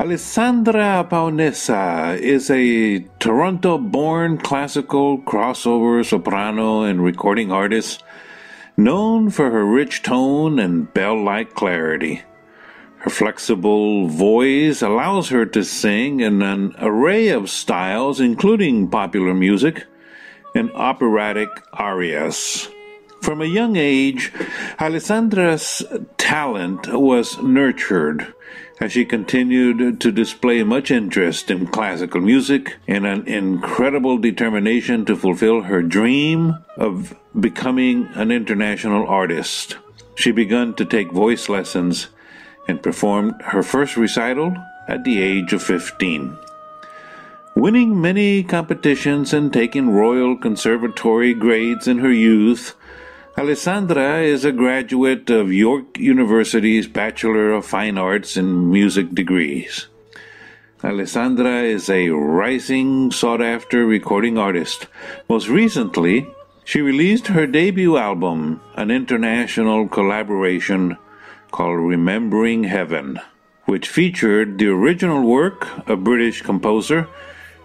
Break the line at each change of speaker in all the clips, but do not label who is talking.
Alessandra Paonessa is a Toronto-born classical crossover soprano and recording artist known for her rich tone and bell-like clarity. Her flexible voice allows her to sing in an array of styles, including popular music and operatic arias. From a young age, Alessandra's talent was nurtured as she continued to display much interest in classical music and an incredible determination to fulfill her dream of becoming an international artist. She began to take voice lessons and performed her first recital at the age of 15. Winning many competitions and taking Royal Conservatory grades in her youth, Alessandra is a graduate of York University's Bachelor of Fine Arts in Music degrees. Alessandra is a rising, sought-after recording artist. Most recently, she released her debut album, an international collaboration called Remembering Heaven, which featured the original work of British composer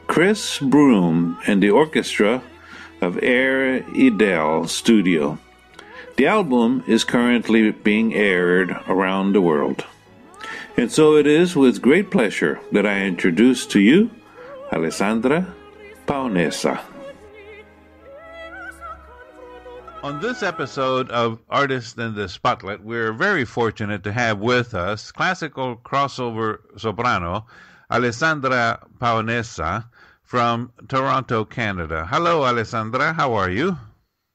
Chris Broom and the orchestra of Air-Edel Studio. The album is currently being aired around the world. And so it is with great pleasure that I introduce to you Alessandra Paonessa. On this episode of Artists in the Spotlight, we're very fortunate to have with us classical crossover soprano Alessandra Paonessa from Toronto, Canada. Hello, Alessandra. How are you?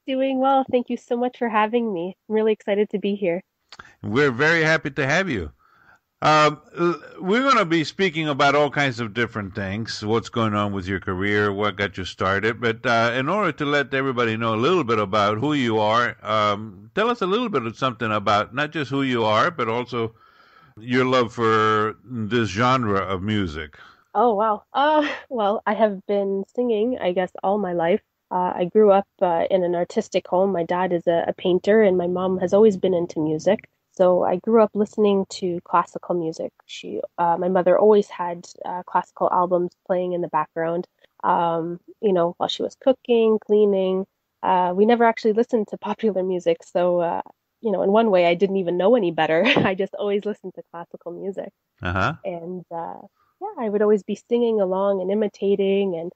Doing well. Thank you so much for having me. I'm really excited to be here.
We're very happy to have you. We're going to be speaking about all kinds of different things, what's going on with your career, what got you started. But in order to let everybody know a little bit about who you are, tell us a little bit of something about not just who you are, but also your love for this genre of music.
Oh, wow. Well, I have been singing, I guess, all my life. I grew up in an artistic home. My dad is a painter, and my mom has always been into music. So I grew up listening to classical music. My mother always had classical albums playing in the background, while she was cooking, cleaning. We never actually listened to popular music. So, in one way, I didn't even know any better. I just always listened to classical music.
Uh-huh.
And I would always be singing along and imitating, and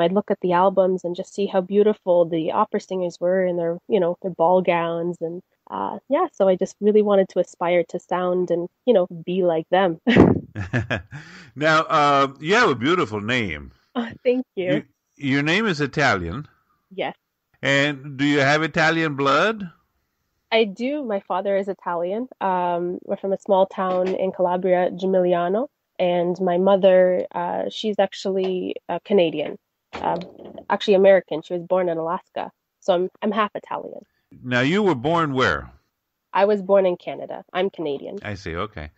I'd look at the albums and just see how beautiful the opera singers were in their ball gowns, and so I just really wanted to aspire to sound and be like them.
Now, you have a beautiful name.
Oh, thank you.
Your name is Italian.
Yes.
And do you have Italian blood?
I do. My father is Italian. We're from a small town in Calabria, Gimigliano. And my mother, she's actually Canadian, actually American. She was born in Alaska, so I'm half Italian.
Now, you were born where?
I was born in Canada. I'm Canadian.
I see. Okay,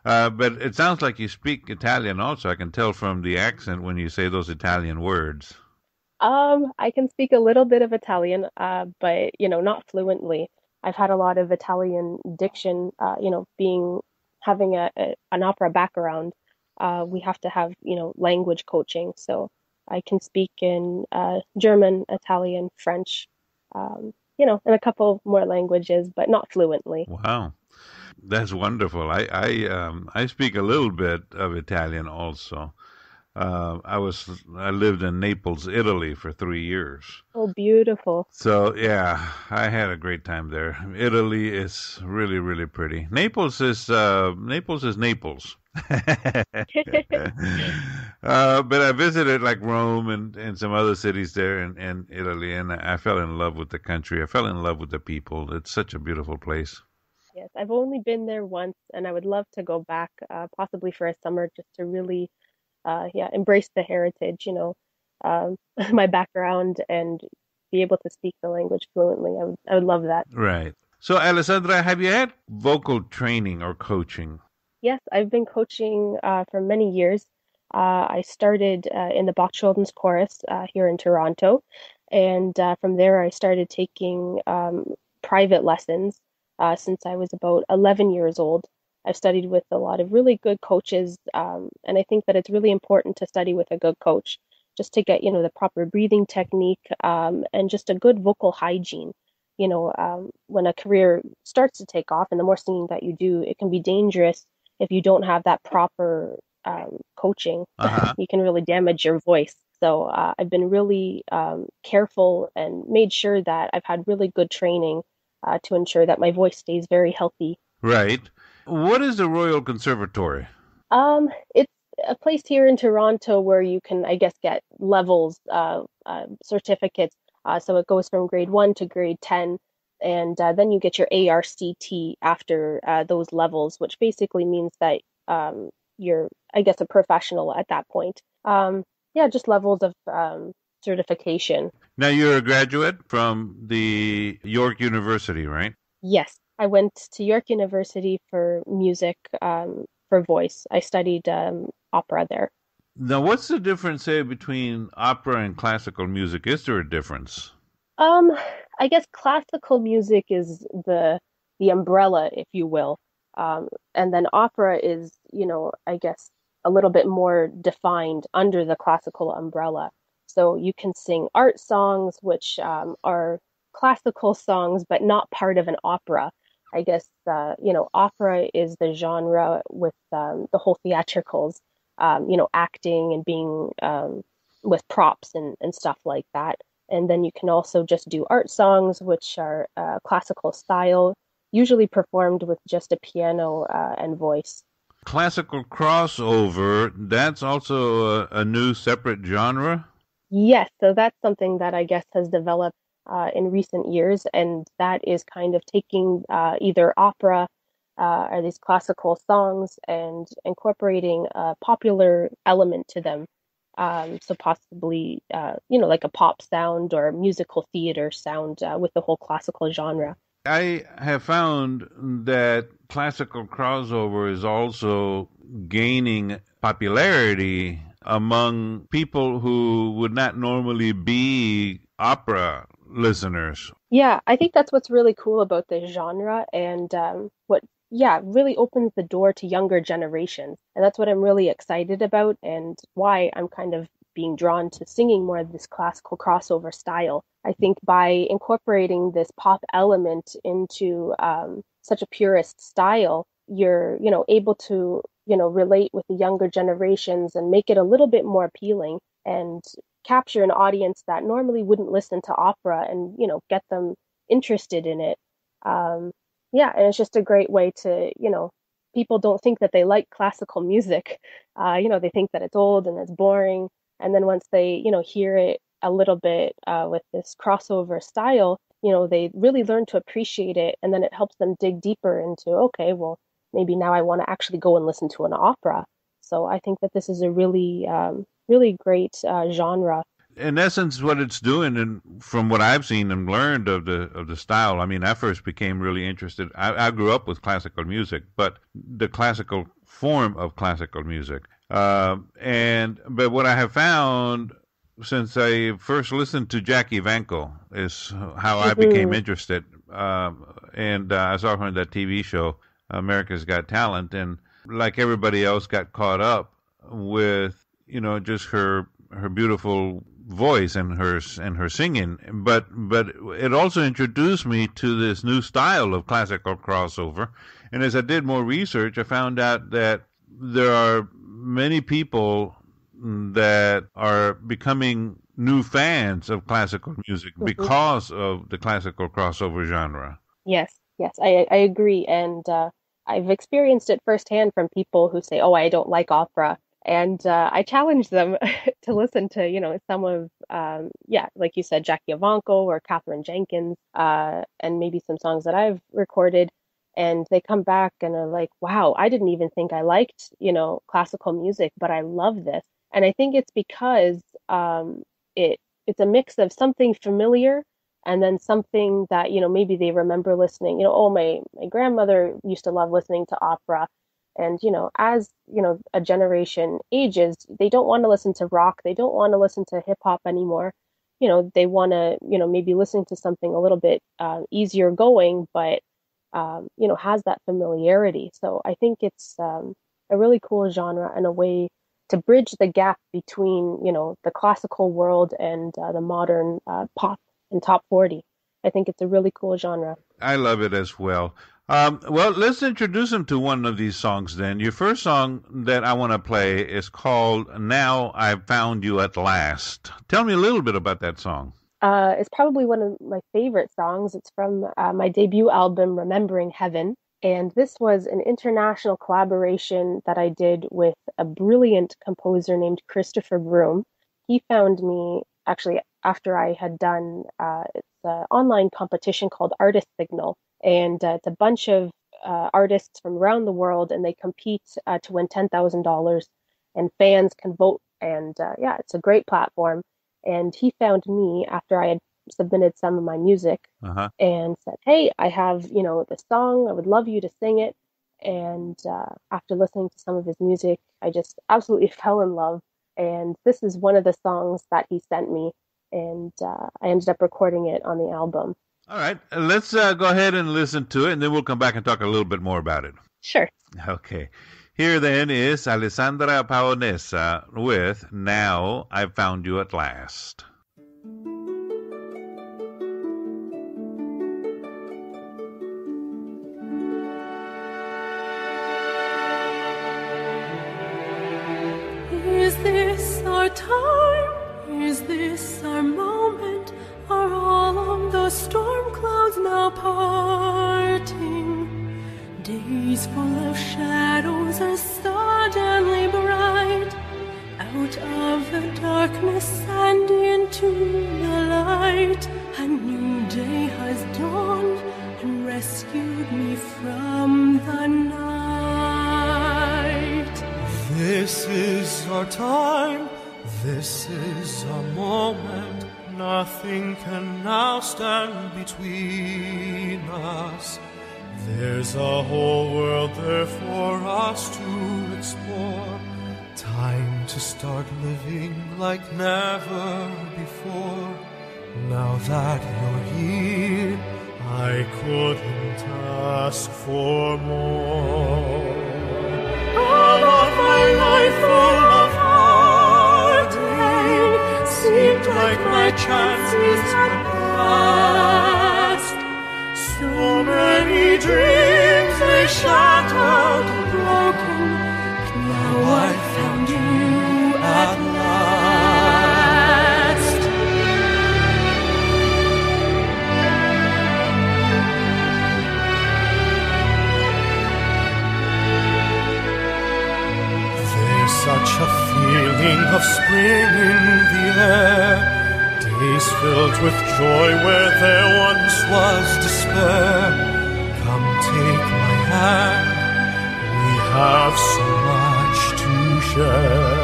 but it sounds like you speak Italian also. I can tell from the accent when you say those Italian words.
I can speak a little bit of Italian, but not fluently. I've had a lot of Italian diction. Having an opera background, we have to have language coaching. So I can speak in German, Italian, French, and a couple more languages, but not fluently.
Wow, that's wonderful. I speak a little bit of Italian also. I lived in Naples, Italy for 3 years.
Oh, beautiful.
So yeah, I had a great time there. Italy is really, really pretty. Naples is Naples. But I visited like Rome and some other cities there in Italy, and I fell in love with the country. I fell in love with the people. It's such a beautiful place.
Yes, I've only been there once, and I would love to go back, possibly for a summer, just to really embrace the heritage, my background, and be able to speak the language fluently. I would love that.
Right. So, Alessandra, have you had vocal training or coaching?
Yes, I've been coaching for many years. I started in the Bach Children's Chorus here in Toronto, and from there I started taking private lessons since I was about 11 years old. I've studied with a lot of really good coaches, and I think that it's really important to study with a good coach just to get, the proper breathing technique, and just a good vocal hygiene. When a career starts to take off, and the more singing that you do, it can be dangerous if you don't have that proper coaching.
Uh-huh.
You can really damage your voice. So I've been really careful and made sure that I've had really good training to ensure that my voice stays very healthy.
Right. What is the Royal Conservatory?
It's a place here in Toronto where you can, I guess, get levels, certificates. So it goes from grade 1 to grade 10, and then you get your ARCT after those levels, which basically means that you're, I guess, a professional at that point. Yeah, just levels of certification.
Now, you're a graduate from the York University, right?
Yes, I went to York University for music, for voice. I studied opera there.
Now, what's the difference, say, between opera and classical music? Is there a difference?
Um, I guess classical music is the umbrella, if you will. And then opera is, I guess a little bit more defined under the classical umbrella. So you can sing art songs, which are classical songs, but not part of an opera. I guess opera is the genre with the whole theatricals, acting and being with props and stuff like that. And then you can also just do art songs, which are classical style, usually performed with just a piano and voice.
Classical crossover, that's also a new separate genre?
Yes, so that's something that I guess has developed in recent years, and that is kind of taking either opera or these classical songs and incorporating a popular element to them. So possibly, like a pop sound or musical theater sound with the whole classical genre.
I have found that classical crossover is also gaining popularity among people who would not normally be opera listeners.
Yeah, I think that's what's really cool about this genre, and what, yeah, really opens the door to younger generations. And that's what I'm really excited about, and why I'm kind of being drawn to singing more of this classical crossover style. I think by incorporating this pop element into such a purist style, you're, able to, relate with the younger generations and make it a little bit more appealing. And capture an audience that normally wouldn't listen to opera and, get them interested in it. Um, yeah, and it's just a great way to, people don't think that they like classical music. They think that it's old and it's boring. And then once they, hear it a little bit with this crossover style, they really learn to appreciate it. And then it helps them dig deeper into, okay, well, maybe now I want to actually go and listen to an opera. So I think that this is a really, really great genre.
In essence, what it's doing, and from what I've seen and learned of the style, I mean, I first became really interested. I grew up with classical music, but the classical form of classical music. But what I have found since I first listened to Jackie Vanko is how I became
Hmm.
interested. And I saw her on that TV show, America's Got Talent, and like everybody else, got caught up with just her beautiful voice and her singing. But it also introduced me to this new style of classical crossover. And as I did more research, I found out that there are many people that are becoming new fans of classical music
Hmm.
because of the classical crossover genre.
Yes, yes, I agree. And I've experienced it firsthand from people who say, oh, I don't like opera. And I challenge them to listen to, some of, yeah, like you said, Jackie Evancho or Catherine Jenkins, and maybe some songs that I've recorded. And they come back and are like, wow, I didn't even think I liked, classical music, but I love this. And I think it's because it it's a mix of something familiar and then something that maybe they remember listening, oh, my grandmother used to love listening to opera. And as a generation ages, they don't want to listen to rock, they don't want to listen to hip hop anymore. They want to maybe listen to something a little bit easier going, but has that familiarity. So I think it's a really cool genre and a way to bridge the gap between, the classical world and the modern pop and top 40. I think it's a really cool genre.
I love it as well. Well, let's introduce him to one of these songs then. Your first song that I want to play is called Now I've Found You at Last. Tell me a little bit about that song.
It's probably one of my favorite songs. It's from my debut album, Remembering Heaven. And this was an international collaboration that I did with a brilliant composer named Christopher Broom. He found me actually after I had done it's an online competition called Artist Signal. And it's a bunch of artists from around the world, and they compete to win $10,000. And fans can vote. And yeah, it's a great platform. And he found me after I had submitted some of my music and said, "Hey, I have, this song. I would love you to sing it." And after listening to some of his music, I just absolutely fell in love. And this is one of the songs that he sent me. And I ended up recording it on the album.
All right. Let's go ahead and listen to it, and then we'll come back and talk a little bit more about it.
Sure.
Okay. Here then is Alessandra Paonessa with Now I've Found You at Last.
Is this our time? Is this our moment? Are all of the storm clouds now parting? Days full of shadows are suddenly bright. Out of the darkness and into the light, a new day has dawned and rescued me from the night.
This is our time, this is our moment. Nothing can now stand between us. There's a whole world there for us to explore. Time to start living like never before. Now that you're here, I couldn't ask for more. All of my life full of heartache seemed like my chances had passed. So many dreams they shattered and broken, but now I found you at last. There's such a feeling of spring in the air, days filled with joy where there once was despair. Come take my hand, we have so much to share.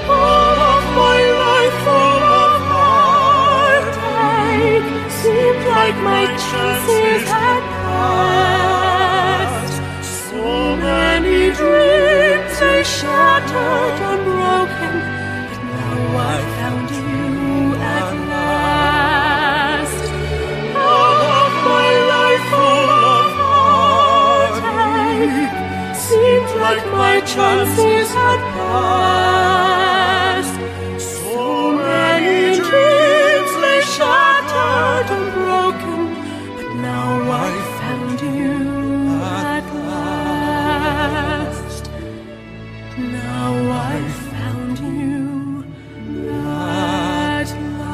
All of my life full of heartache seemed like my chances had passed. So many dreams they shattered and broken, but now I found you at last. All of my life full of heartache seemed like my chances had passed. So many dreams lay shattered and broken, but now I found you at last. Now I found you at last.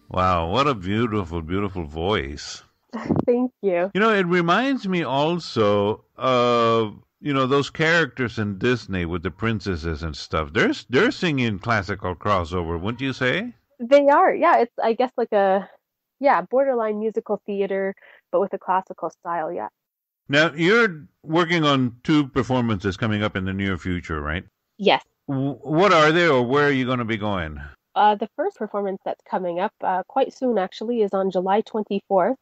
Wow, what a beautiful, beautiful voice.
Thank you.
It reminds me also of, those characters in Disney with the princesses and stuff. They're singing classical crossover, wouldn't you say?
They are. Yeah, it's I guess like borderline musical theater, but with a classical style. Yeah.
Now, you're working on 2 performances coming up in the near future, right?
Yes.
What are they, or where are you going to be going?
The first performance that's coming up quite soon, actually, is on July 24th.